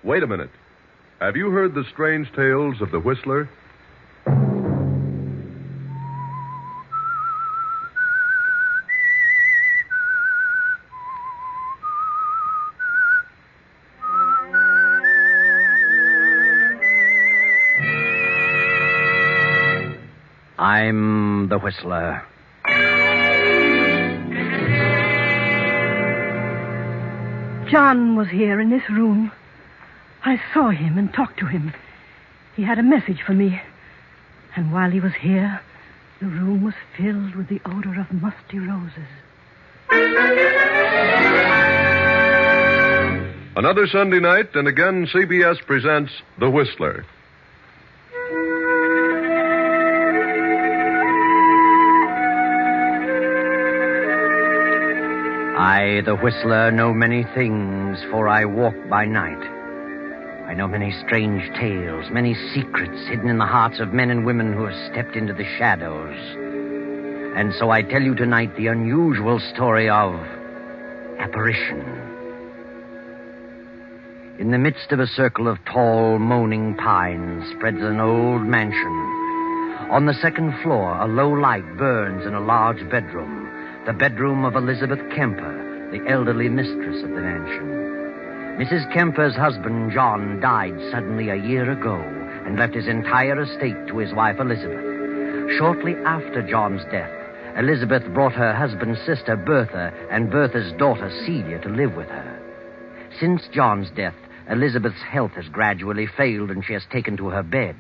Wait a minute. Have you heard the strange tales of the Whistler? I'm the Whistler. John was here in this room. I saw him and talked to him. He had a message for me. And while he was here, the room was filled with the odor of musty roses. Another Sunday night, and again CBS presents The Whistler. I, the Whistler, know many things, for I walk by night. I know many strange tales, many secrets hidden in the hearts of men and women who have stepped into the shadows. And so I tell you tonight the unusual story of Apparition. In the midst of a circle of tall, moaning pines spreads an old mansion. On the second floor, a low light burns in a large bedroom. The bedroom of Elizabeth Kemper, the elderly mistress of the mansion. Mrs. Kemper's husband, John, died suddenly a year ago and left his entire estate to his wife, Elizabeth. Shortly after John's death, Elizabeth brought her husband's sister, Bertha, and Bertha's daughter, Celia, to live with her. Since John's death, Elizabeth's health has gradually failed and she has taken to her bed.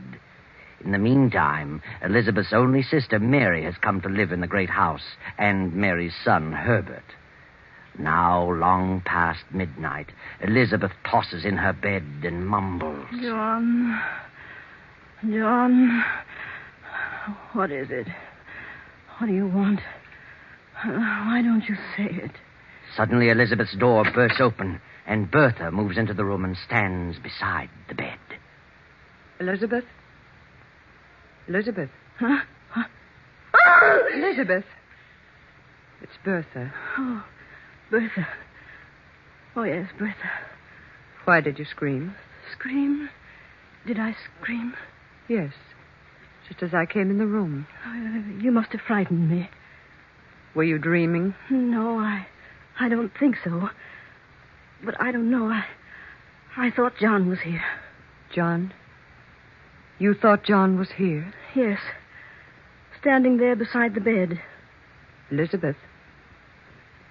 In the meantime, Elizabeth's only sister, Mary, has come to live in the great house, and Mary's son, Herbert. Now, long past midnight, Elizabeth tosses in her bed and mumbles. John, what is it? What do you want? Why don't you say it? Suddenly, Elizabeth's door bursts open, and Bertha moves into the room and stands beside the bed. Elizabeth? Elizabeth? Huh? Elizabeth. It's Bertha. Oh, Bertha. Oh, yes, Bertha. Why did you scream? Scream? Did I scream? Yes. Just as I came in the room. You must have frightened me. Were you dreaming? No, I don't think so. But I don't know. I thought John was here. John? You thought John was here? Yes. Standing there beside the bed. Elizabeth,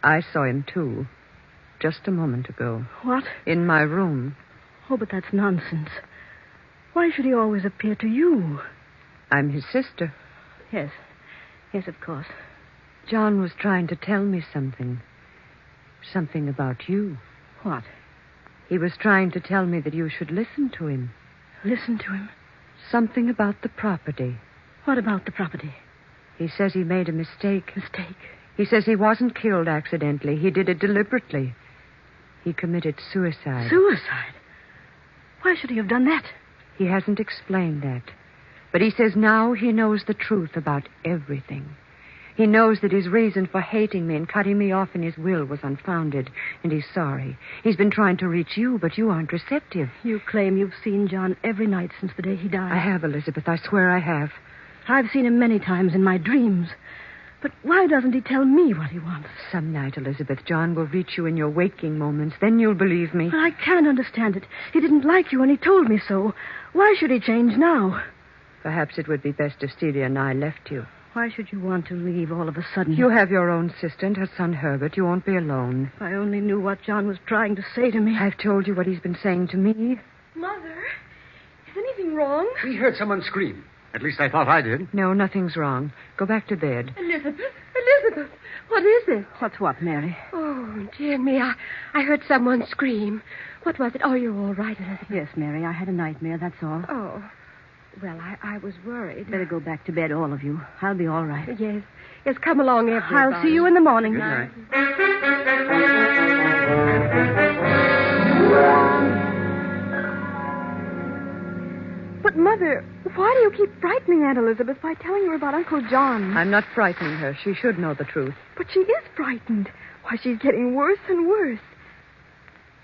I saw him too. Just a moment ago. What? In my room. Oh, but that's nonsense. Why should he always appear to you? I'm his sister. Yes. Yes, of course. John was trying to tell me something. Something about you. What? He was trying to tell me that you should listen to him. Listen to him? Something about the property. What about the property? He says he made a mistake. Mistake? He says he wasn't killed accidentally. He did it deliberately. He committed suicide. Suicide? Why should he have done that? He hasn't explained that. But he says now he knows the truth about everything. He knows that his reason for hating me and cutting me off in his will was unfounded, and he's sorry. He's been trying to reach you, but you aren't receptive. You claim you've seen John every night since the day he died. I have, Elizabeth. I swear I have. I've seen him many times in my dreams. But why doesn't he tell me what he wants? Some night, Elizabeth, John will reach you in your waking moments. Then you'll believe me. But I can't understand it. He didn't like you, and he told me so. Why should he change now? Perhaps it would be best if Celia and I left you. Why should you want to leave all of a sudden? You have your own sister and her son, Herbert. You won't be alone. If I only knew what John was trying to say to me. I've told you what he's been saying to me. Mother, is anything wrong? We heard someone scream. At least I thought I did. No, nothing's wrong. Go back to bed. Elizabeth, what is it? What's what, Mary? Oh, dear me, I heard someone scream. What was it? Oh, you're all right, Elizabeth. Yes, Mary, I had a nightmare, that's all. Oh, well, I was worried. Better go back to bed, all of you. I'll be all right. Yes, come along, everybody. I'll see you in the morning. Good night. But, Mother, why do you keep frightening Aunt Elizabeth by telling her about Uncle John? I'm not frightening her. She should know the truth. But she is frightened. Why, she's getting worse and worse.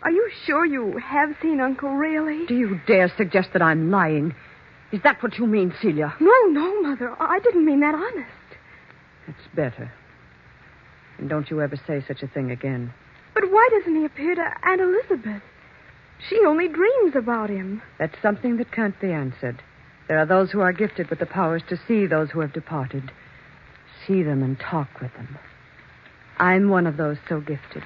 Are you sure you have seen Uncle, really? Do you dare suggest that I'm lying? Is that what you mean, Celia? No, Mother. I didn't mean that honest. That's better. And don't you ever say such a thing again. But why doesn't he appear to Aunt Elizabeth? She only dreams about him. That's something that can't be answered. There are those who are gifted with the powers to see those who have departed. See them and talk with them. I'm one of those so gifted.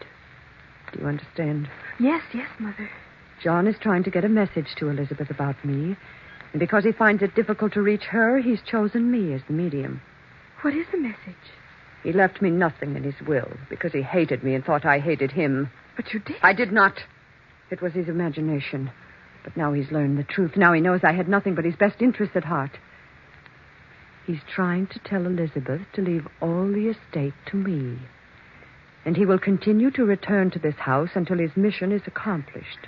Do you understand? Yes, Mother. John is trying to get a message to Elizabeth about me. And because he finds it difficult to reach her, he's chosen me as the medium. What is the message? He left me nothing in his will because he hated me and thought I hated him. But you did. I did not. It was his imagination. But now he's learned the truth. Now he knows I had nothing but his best interests at heart. He's trying to tell Elizabeth to leave all the estate to me. And he will continue to return to this house until his mission is accomplished.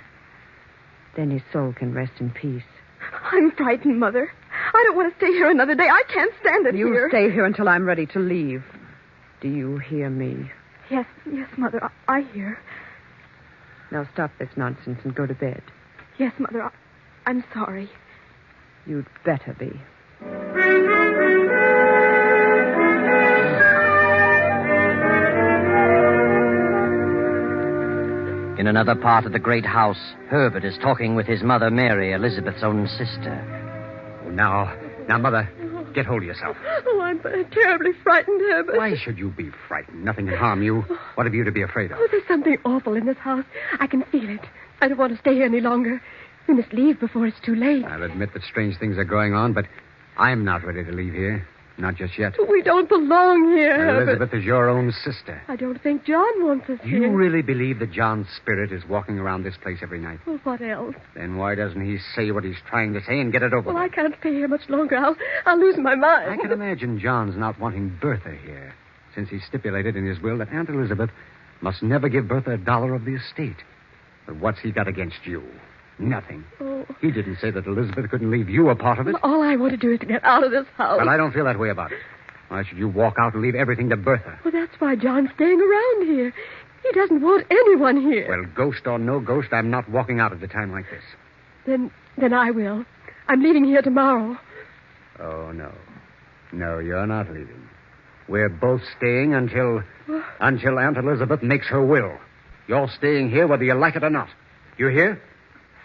Then his soul can rest in peace. I'm frightened, Mother. I don't want to stay here another day. I can't stand it here. You stay here until I'm ready to leave. Do you hear me? Yes, Mother. I hear. Now stop this nonsense and go to bed. Yes, Mother. I'm sorry. You'd better be. In another part of the great house, Herbert is talking with his mother, Mary, Elizabeth's own sister. Oh, now, Mother, get hold of yourself. Oh, I'm terribly frightened, Herbert. Why should you be frightened? Nothing can harm you. What have you to be afraid of? Oh, there's something awful in this house. I can feel it. I don't want to stay here any longer. We must leave before it's too late. I'll admit that strange things are going on, but I'm not ready to leave here. Not just yet. We don't belong here, Herbert. Elizabeth is your own sister. I don't think John wants us here. You really believe that John's spirit is walking around this place every night? Well, what else? Then why doesn't he say what he's trying to say and get it over Well, with? I can't stay here much longer. I'll lose my mind. I can imagine John's not wanting Bertha here, since he stipulated in his will that Aunt Elizabeth must never give Bertha $1 of the estate. But what's he got against you? Nothing. Oh. He didn't say that Elizabeth couldn't leave you a part of it. Well, all I want to do is to get out of this house. Well, I don't feel that way about it. Why should you walk out and leave everything to Bertha? Well, that's why John's staying around here. He doesn't want anyone here. Well, ghost or no ghost, I'm not walking out at a time like this. Then I will. I'm leaving here tomorrow. Oh, no. No, you're not leaving. We're both staying until Aunt Elizabeth makes her will. You're staying here whether you like it or not. You hear?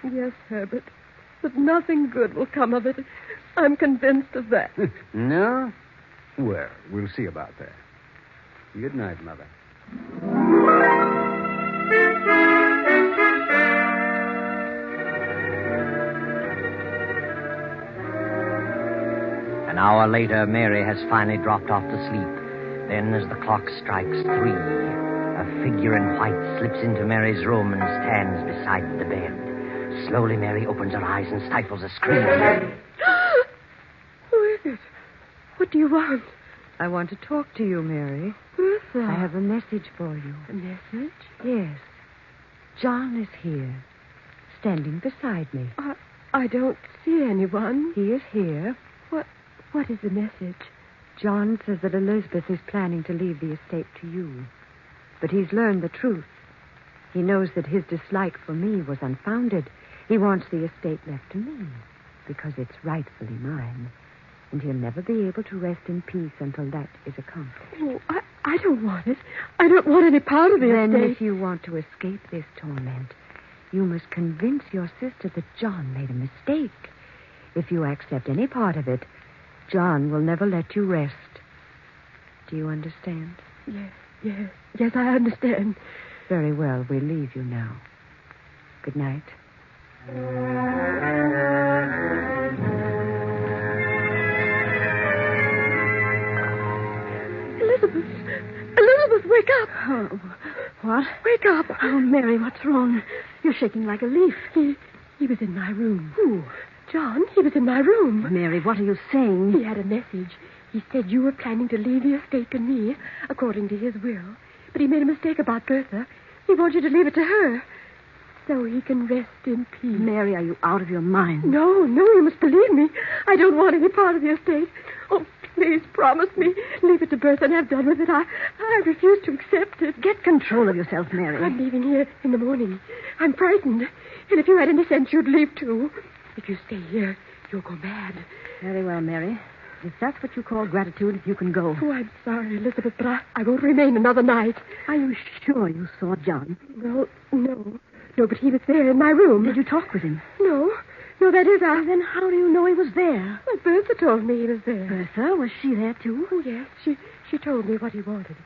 Yes, Herbert. But nothing good will come of it. I'm convinced of that. No? Well, we'll see about that. Good night, Mother. An hour later, Mary has finally dropped off to sleep. Then, as the clock strikes 3, a figure in white slips into Mary's room and stands beside the bed. Slowly, Mary opens her eyes and stifles a scream. Who is it? What do you want? I want to talk to you, Mary. Bertha. I have a message for you. A message? Yes. John is here, standing beside me. I don't see anyone. He is here. What is the message? John says that Elizabeth is planning to leave the estate to you. But he's learned the truth. He knows that his dislike for me was unfounded. He wants the estate left to me because it's rightfully mine. And he'll never be able to rest in peace until that is accomplished. Oh, I don't want it. I don't want any part of the Then estate. if you want to escape this torment, you must convince your sister that John made a mistake. If you accept any part of it, John will never let you rest. Do you understand? Yes, I understand. Very well, we'll leave you now. Good night. Elizabeth, wake up. Oh, what? Wake up. Oh, Mary, what's wrong? You're shaking like a leaf. He was in my room. Who? John, he was in my room. Mary, what are you saying? He had a message. He said you were planning to leave the estate to me, according to his will. But he made a mistake about Bertha. He wants you to leave it to her, so he can rest in peace. Mary, are you out of your mind? No, you must believe me. I don't want any part of the estate. Oh, please promise me. Leave it to Bertha and have done with it. I refuse to accept it. Get control of yourself, Mary. I'm leaving here in the morning. I'm frightened. And if you had any sense, you'd leave too. If you stay here, you'll go mad. Very well, Mary. If that's what you call gratitude, you can go. Oh, I'm sorry, Elizabeth, but I won't remain another night. Are you sure you saw John? Well, no. No, but he was there in my room. Did you talk with him? No. No, that is, Then how do you know he was there? Well, Bertha told me he was there. Bertha? Was she there, too? Oh, yes. She told me what he wanted.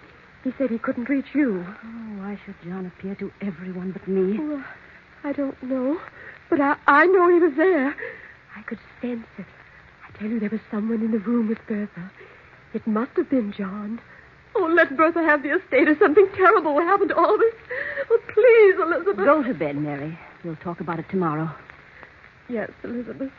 He said he couldn't reach you. Oh, why should John appear to everyone but me? Well, I don't know. But I know he was there. I could sense it. I tell you, there was someone in the room with Bertha. It must have been John. Oh, let Bertha have the estate or something terrible will happen to all this. Oh, please, Elizabeth. Go to bed, Mary. We'll talk about it tomorrow. Yes, Elizabeth.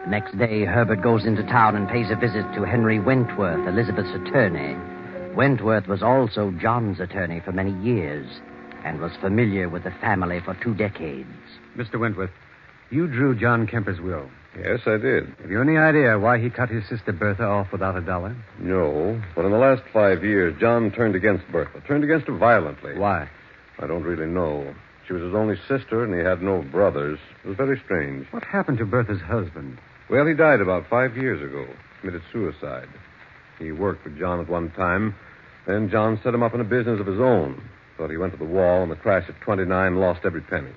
Next day, Herbert goes into town and pays a visit to Henry Wentworth, Elizabeth's attorney. Wentworth was also John's attorney for many years and was familiar with the family for 2 decades. Mr. Wentworth, you drew John Kemper's will. Yes, I did. Have you any idea why he cut his sister Bertha off without a dollar? No, but in the last 5 years, John turned against Bertha. Turned against her violently. Why? I don't really know. She was his only sister, and he had no brothers. It was very strange. What happened to Bertha's husband? Well, he died about 5 years ago. Committed suicide. He worked for John at one time. Then John set him up in a business of his own. Thought he went to the wall, and the crash at 29 lost every penny.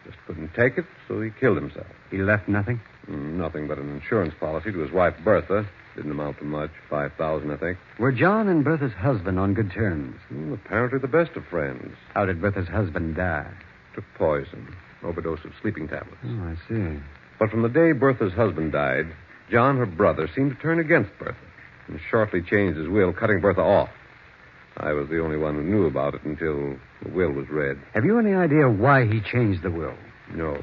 Just couldn't take it, so he killed himself. He left nothing? Nothing but an insurance policy to his wife, Bertha. Didn't amount to much. $5,000, I think. Were John and Bertha's husband on good terms? Apparently the best of friends. How did Bertha's husband die? Took poison. Overdose of sleeping tablets. Oh, I see. But from the day Bertha's husband died, John, her brother, seemed to turn against Bertha and shortly changed his will, cutting Bertha off. I was the only one who knew about it until the will was read. Have you any idea why he changed the will? No,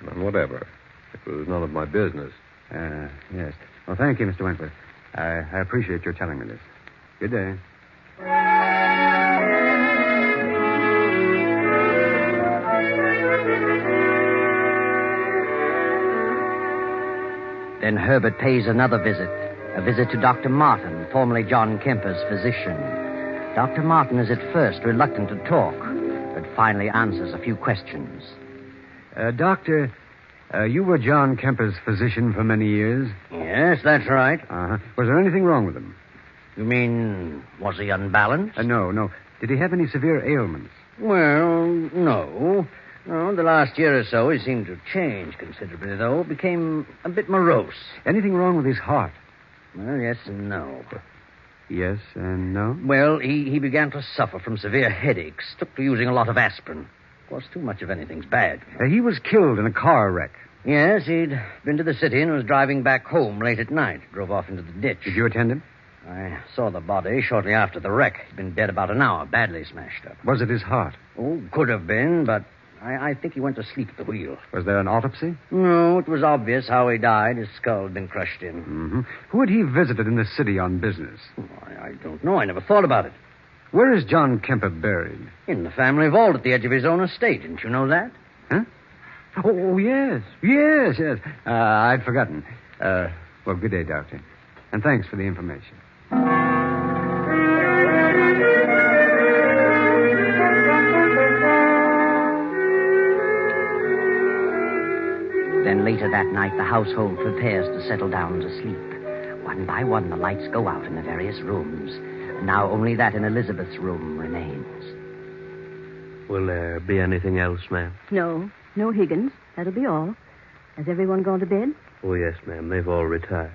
none whatever. It was none of my business. Yes. Well, thank you, Mr. Wentworth. I appreciate your telling me this. Good day. Then Herbert pays another visit, a visit to Dr. Martin, formerly John Kemper's physician. Dr. Martin is at first reluctant to talk, but finally answers a few questions. Doctor, you were John Kemper's physician for many years? Yes, that's right. Uh-huh. Was there anything wrong with him? You mean, was he unbalanced? No. Did he have any severe ailments? Well, no. No, the last year or so, he seemed to change considerably, though. Became a bit morose. Anything wrong with his heart? Well, yes and no. Yes and no? Well, he began to suffer from severe headaches. Took to using a lot of aspirin. Of course, too much of anything's bad. He was killed in a car wreck. Yes, he'd been to the city and was driving back home late at night. Drove off into the ditch. Did you attend him? I saw the body shortly after the wreck. He'd been dead about an hour, badly smashed up. Was it his heart? Oh, could have been, but I think he went to sleep at the wheel. Was there an autopsy? No, it was obvious how he died. His skull had been crushed in. Mm-hmm. Who had he visited in the city on business? Oh, I don't know. I never thought about it. Where is John Kemper buried? In the family vault at the edge of his own estate. Didn't you know that? Huh? Oh, yes. Yes. I'd forgotten. Well, good day, Doctor. And thanks for the information. Then later that night, the household prepares to settle down to sleep. One by one, the lights go out in the various rooms. Now only that in Elizabeth's room remains. Will there be anything else, ma'am? No, Higgins. That'll be all. Has everyone gone to bed? Oh, yes, ma'am. They've all retired.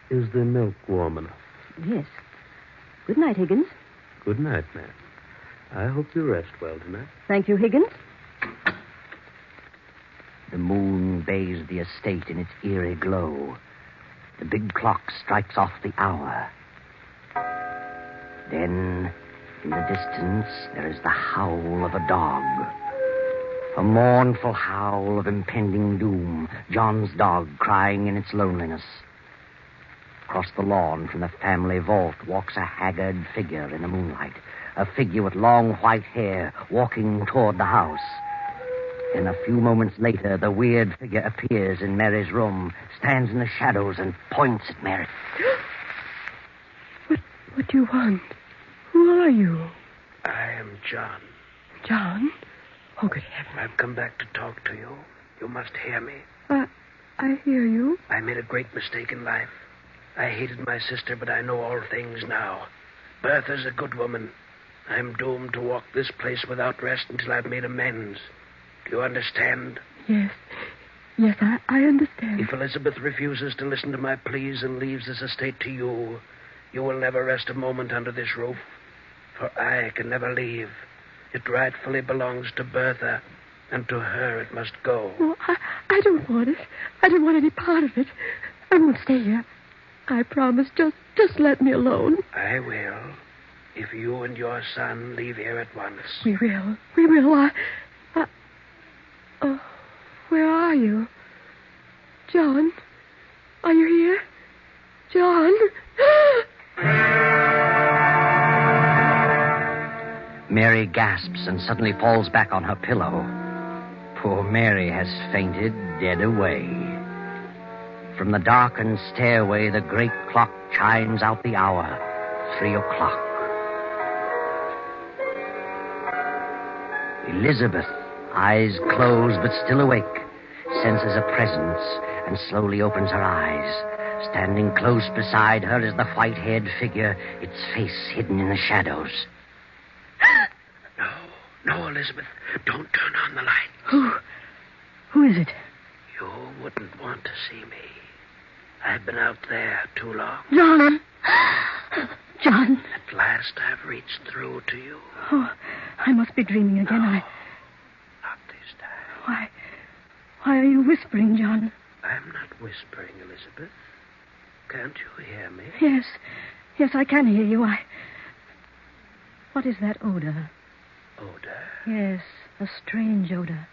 Is the milk warm enough? Yes. Good night, Higgins. Good night, ma'am. I hope you rest well tonight. Thank you, Higgins. The moon bathes the estate in its eerie glow. The big clock strikes off the hour. Then, in the distance, there is the howl of a dog. A mournful howl of impending doom. John's dog crying in its loneliness. Across the lawn from the family vault walks a haggard figure in the moonlight. A figure with long white hair walking toward the house. Then a few moments later, the weird figure appears in Mary's room, stands in the shadows, and points at Mary. What do you want? Who are you? I am John. John? Oh, good heavens. I've come back to talk to you. You must hear me. I hear you. I made a great mistake in life. I hated my sister, but I know all things now. Bertha's a good woman. I'm doomed to walk this place without rest until I've made amends. Do you understand? Yes. Yes, I understand. If Elizabeth refuses to listen to my pleas and leaves this estate to you, you will never rest a moment under this roof. For I can never leave. It rightfully belongs to Bertha, and to her it must go. No, I don't want it. I don't want any part of it. I won't stay here. I promise. Just let me alone. I will, if you and your son leave here at once. We will. We will. Where are you? John? Are you here? John? Mary gasps and suddenly falls back on her pillow. Poor Mary has fainted dead away. From the darkened stairway, the great clock chimes out the hour, 3 o'clock. Elizabeth, eyes closed but still awake, senses a presence and slowly opens her eyes. Standing close beside her is the white-haired figure, its face hidden in the shadows. No, Elizabeth. Don't turn on the light. Who is it? You wouldn't want to see me. I've been out there too long. John! John! At last I've reached through to you. Oh, I must be dreaming again. No, not this time. Why are you whispering, John? I'm not whispering, Elizabeth. Can't you hear me? Yes, I can hear you. What is that odor? Odor? Yes, a strange odor.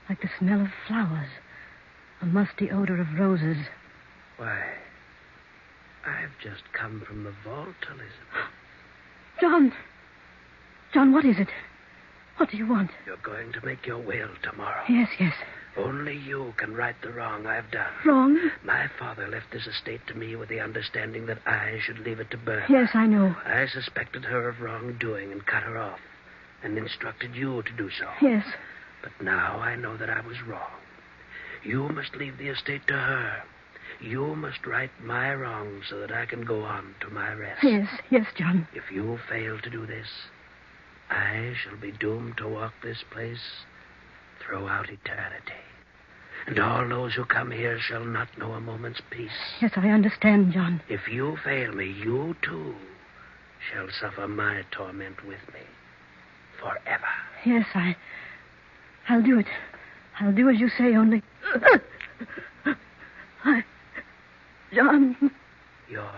Like the smell of flowers. A musty odor of roses. Why, I've just come from the vault, Elizabeth. John, what is it? What do you want? You're going to make your will tomorrow. Yes. Only you can right the wrong I've done. Wrong? My father left this estate to me with the understanding that I should leave it to Bertha. Yes, I know. I suspected her of wrongdoing and cut her off, and instructed you to do so. Yes. But now I know that I was wrong. You must leave the estate to her. You must right my wrongs so that I can go on to my rest. Yes, John. If you fail to do this, I shall be doomed to walk this place throughout eternity. And all those who come here shall not know a moment's peace. Yes, I understand, John. If you fail me, you too shall suffer my torment with me forever. Yes, I'll do it. I'll do as you say, only... John... Your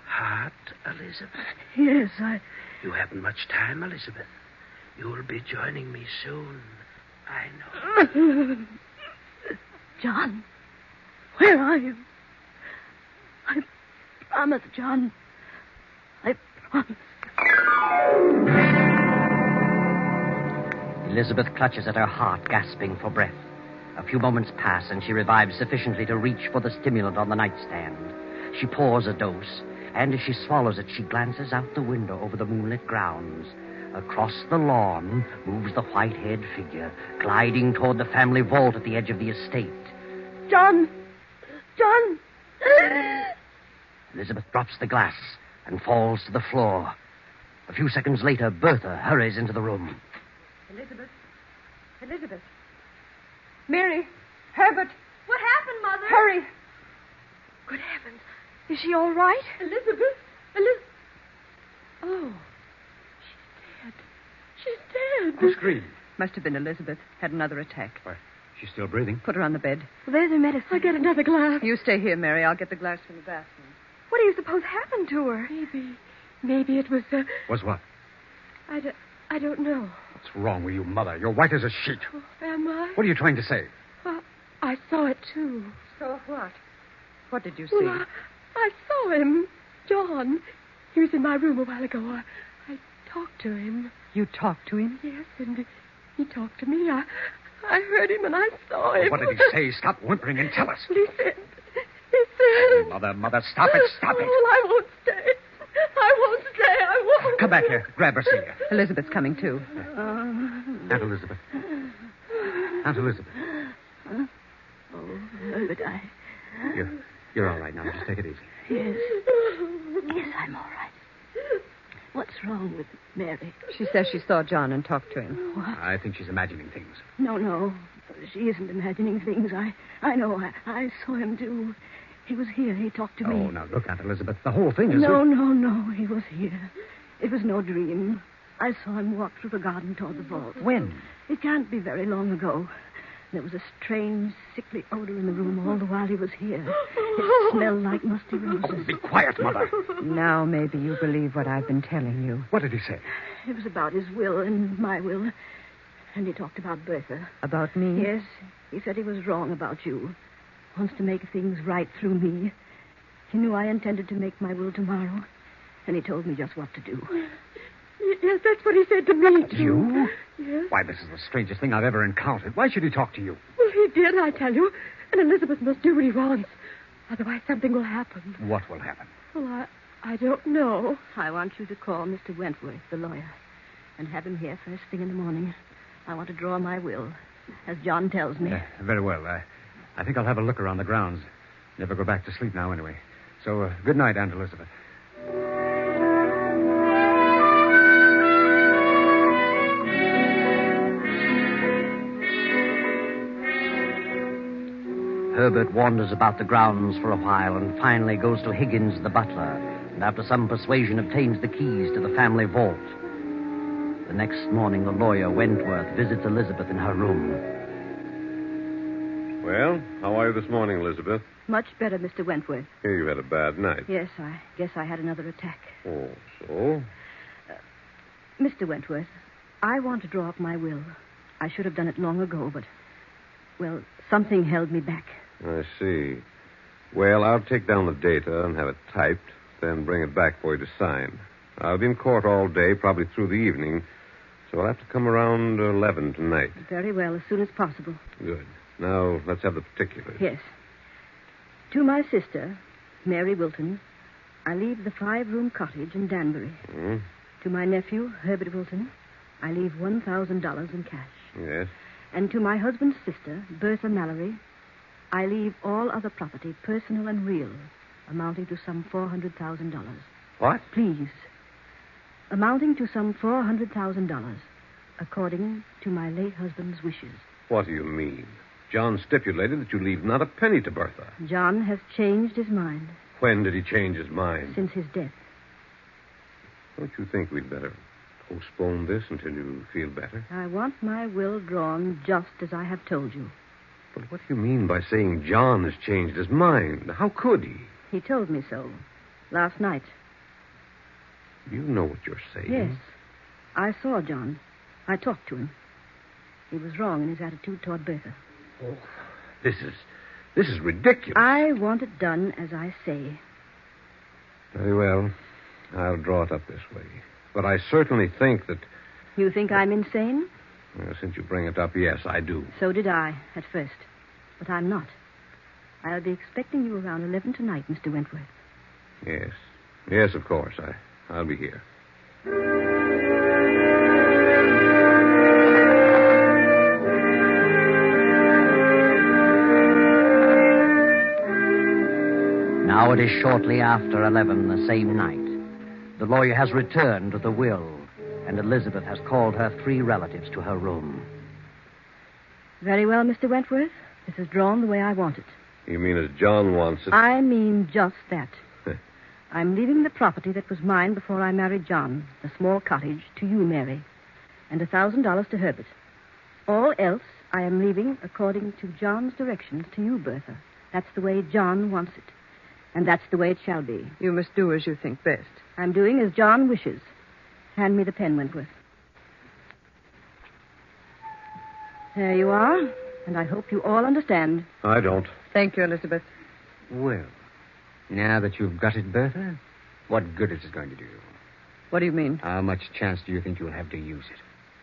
heart, Elizabeth? Yes, You haven't much time, Elizabeth. You'll be joining me soon. I know. John, where are you? I promise, John. I promise. Elizabeth clutches at her heart, gasping for breath. A few moments pass, and she revives sufficiently to reach for the stimulant on the nightstand. She pours a dose, and as she swallows it, she glances out the window over the moonlit grounds. Across the lawn moves the white-haired figure, gliding toward the family vault at the edge of the estate. John! Elizabeth drops the glass and falls to the floor. A few seconds later, Bertha hurries into the room. Elizabeth. Mary. Herbert. What happened, Mother? Hurry. Good heavens. Is she all right? Elizabeth. Oh. She's dead. Who screamed? Must have been Elizabeth. Had another attack. Why, she's still breathing. Put her on the bed. Well, there's the medicine. I'll get another glass. You stay here, Mary. I'll get the glass from the bathroom. What do you suppose happened to her? Maybe it was... Was what? I don't know. What's wrong with you, Mother? You're white as a sheet. Oh, am I? What are you trying to say? I saw it, too. Saw what? What did you see? Well, I saw him. John. He was in my room a while ago. I talked to him. You talked to him? Yes, and He talked to me. I heard him and I saw him. What did he say? Stop whimpering and tell us. He said... Mother, stop it, stop it. Oh, I won't stay. I won't. Come back here. Grab her, Celia. Elizabeth's coming, too. Aunt Elizabeth. Aunt Elizabeth. Oh, Herbert, You're all right now. Just take it easy. Yes. Yes, I'm all right. What's wrong with Mary? She says she saw John and talked to him. What? I think she's imagining things. No. She isn't imagining things. I know. I saw him, too. He was here. He talked to me. Oh, now, look, Aunt Elizabeth. The whole thing is... No. He was here. It was no dream. I saw him walk through the garden toward the vault. When? It can't be very long ago. There was a strange, sickly odor in the room all the while he was here. It smelled like musty roses. Oh, be quiet, Mother. Now maybe you believe what I've been telling you. What did he say? It was about his will and my will. And he talked about Bertha. About me? Yes. He said he was wrong about you. Wants to make things right through me. He knew I intended to make my will tomorrow. And he told me just what to do. Yes, that's what he said to me, too. You? Yes. Why, this is the strangest thing I've ever encountered. Why should he talk to you? Well, he did, I tell you. And Elizabeth must do what he wants. Otherwise, something will happen. What will happen? Well, I don't know. I want you to call Mr. Wentworth, the lawyer, and have him here first thing in the morning. I want to draw my will, as John tells me. Very well. I think I'll have a look around the grounds. Never go back to sleep now, anyway. So, good night, Aunt Elizabeth. Herbert wanders about the grounds for a while and finally goes to Higgins, the butler, and after some persuasion obtains the keys to the family vault. The next morning, the lawyer, Wentworth, visits Elizabeth in her room. Well, how are you this morning, Elizabeth? Much better, Mr. Wentworth. Here you had a bad night. Yes, I guess I had another attack. Oh, so? Mr. Wentworth, I want to draw up my will. I should have done it long ago, but, well, something held me back. I see. Well, I'll take down the data and have it typed, then bring it back for you to sign. I'll be in court all day, probably through the evening, so I'll have to come around 11 tonight. Very well, as soon as possible. Good. Now, let's have the particulars. Yes. To my sister, Mary Wilton, I leave the 5-room cottage in Danbury. To my nephew, Herbert Wilton, I leave $1,000 in cash. Yes. And to my husband's sister, Bertha Mallory, I leave all other property, personal and real, amounting to some $400,000. What? Please. Amounting to some $400,000, according to my late husband's wishes. What do you mean? John stipulated that you leave not a penny to Bertha. John has changed his mind. When did he change his mind? Since his death. Don't you think we'd better postpone this until you feel better? I want my will drawn just as I have told you. But what do you mean by saying John has changed his mind? How could he? He told me so last night. You know what you're saying. Yes. I saw John. I talked to him. He was wrong in his attitude toward Bertha. Oh, this is ridiculous. I want it done as I say. Very well. I'll draw it up this way. But I certainly think that... You think I'm insane? Well, since you bring it up, yes, I do. So did I, at first. But I'm not. I'll be expecting you around 11 tonight, Mr. Wentworth. Yes. Yes, of course. I'll be here. Now it is shortly after 11 the same night. The lawyer has returned with the will, and Elizabeth has called her 3 relatives to her room. Very well, Mr. Wentworth. This is drawn the way I want it. You mean as John wants it? I mean just that. I'm leaving the property that was mine before I married John, the small cottage, to you, Mary, and $1,000 to Herbert. All else I am leaving according to John's directions to you, Bertha. That's the way John wants it. And that's the way it shall be. You must do as you think best. I'm doing as John wishes. Hand me the pen, Wentworth. There you are, and I hope you all understand. I don't. Thank you, Elizabeth. Well, now that you've got it, Bertha, what good is it going to do you? What do you mean? How much chance do you think you'll have to use it?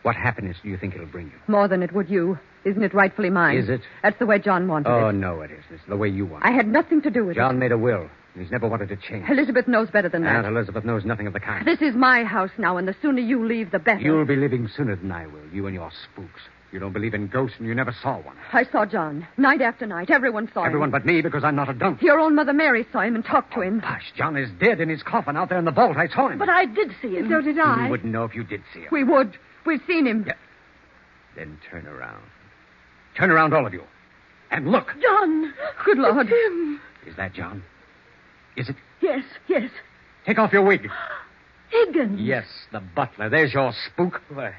What happiness do you think it'll bring you? More than it would you. Isn't it rightfully mine? Is it? That's the way John wanted Oh, it. no, it isn't. It's the way you want it. I had nothing to do with John made a will, and he's never wanted to change. Elizabeth knows better than that. Aunt Elizabeth knows nothing of the kind. This is my house now, and the sooner you leave, the better. You'll be leaving sooner than I will, you and your spooks. You don't believe in ghosts, and you never saw one. I saw John. Night after night. Everyone saw him. Everyone but me, because I'm not a dump. Your own Mother Mary saw him and talked to him. Gosh, John is dead in his coffin out there in the vault. I saw him. But I did see him. So did I. You wouldn't know if you did see him. We would. We've seen him. Yeah. Then turn around. Turn around, all of you. And look. John! Good Lord. It's him. Is that John? Is it? Yes, yes. Take off your wig. Higgins. Yes, the butler. There's your spook. Why,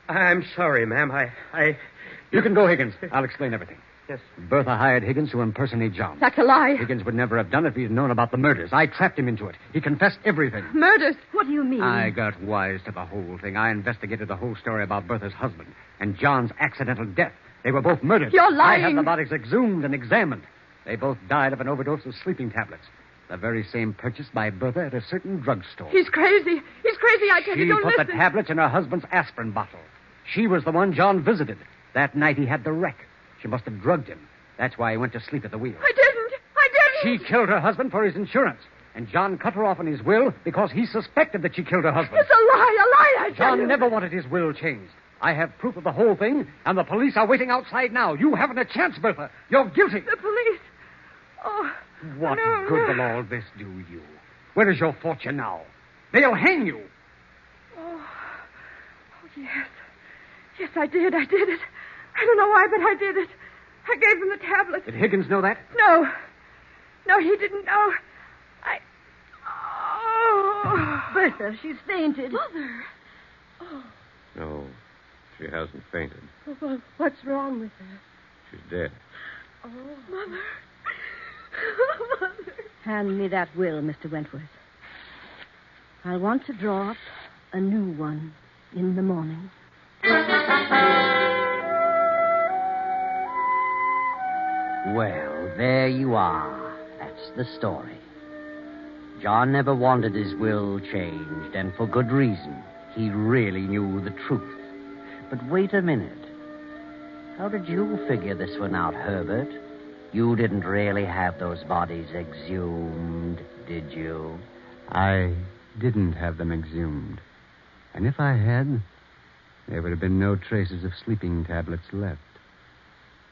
I'm sorry, ma'am. I... You can go, Higgins. I'll explain everything. Yes. Bertha hired Higgins to impersonate John. That's a lie. Higgins would never have done it if he'd known about the murders. I trapped him into it. He confessed everything. Murders. What do you mean? I got wise to the whole thing. I investigated the whole story about Bertha's husband and John's accidental death. They were both murdered. You're lying. I have the bodies exhumed and examined. They both died of an overdose of sleeping tablets. The very same purchased by Bertha at a certain drugstore. He's crazy. He's crazy. I tell you, She don't put listen. the tablets in her husband's aspirin bottle. She was the one John visited. That night he had the wreck. She must have drugged him. That's why he went to sleep at the wheel. I didn't. She killed her husband for his insurance. And John cut her off in his will because he suspected that she killed her husband. It's a lie, I tell you. John never wanted his will changed. I have proof of the whole thing, and the police are waiting outside now. You haven't a chance, Bertha. You're guilty. The police. Oh. What No, good no. will all this do you? Where is your fortune now? They'll hang you. Oh, yes. Yes, I did. I did it. I don't know why, but I did it. I gave him the tablet. Did Higgins know that? No. No, he didn't know. Oh. Bertha, she's fainted. Mother. No, she hasn't fainted. Well, what's wrong with her? She's dead. Oh, Mother. Mother. Hand me that will, Mr. Wentworth. I want to draw up a new one in the morning. Well, there you are. That's the story. John never wanted his will changed, and for good reason. He really knew the truth. But wait a minute. How did you figure this one out, Herbert? You didn't really have those bodies exhumed, did you? I didn't have them exhumed. And if I had, there would have been no traces of sleeping tablets left.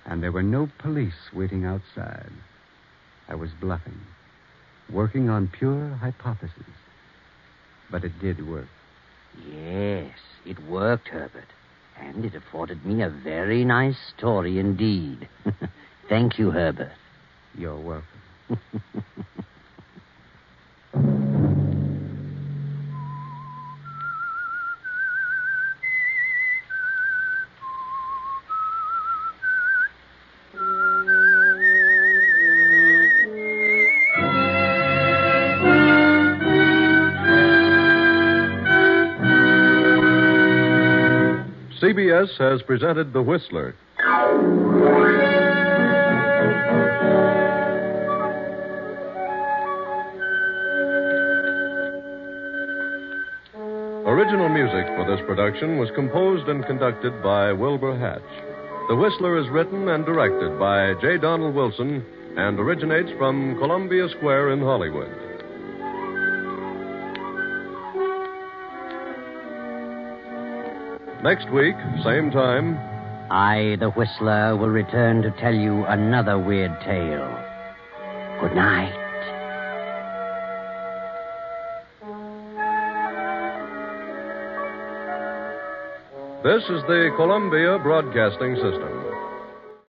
And there were no police waiting outside. I was bluffing, working on pure hypothesis. But it did work. Yes, it worked, Herbert. And it afforded me a very nice story indeed. Thank you, Herbert. You're welcome. CBS has presented The Whistler. Original music for this production was composed and conducted by Wilbur Hatch. The Whistler is written and directed by J. Donald Wilson and originates from Columbia Square in Hollywood. Next week, same time. I, the Whistler, will return to tell you another weird tale. Good night. This is the Columbia Broadcasting System.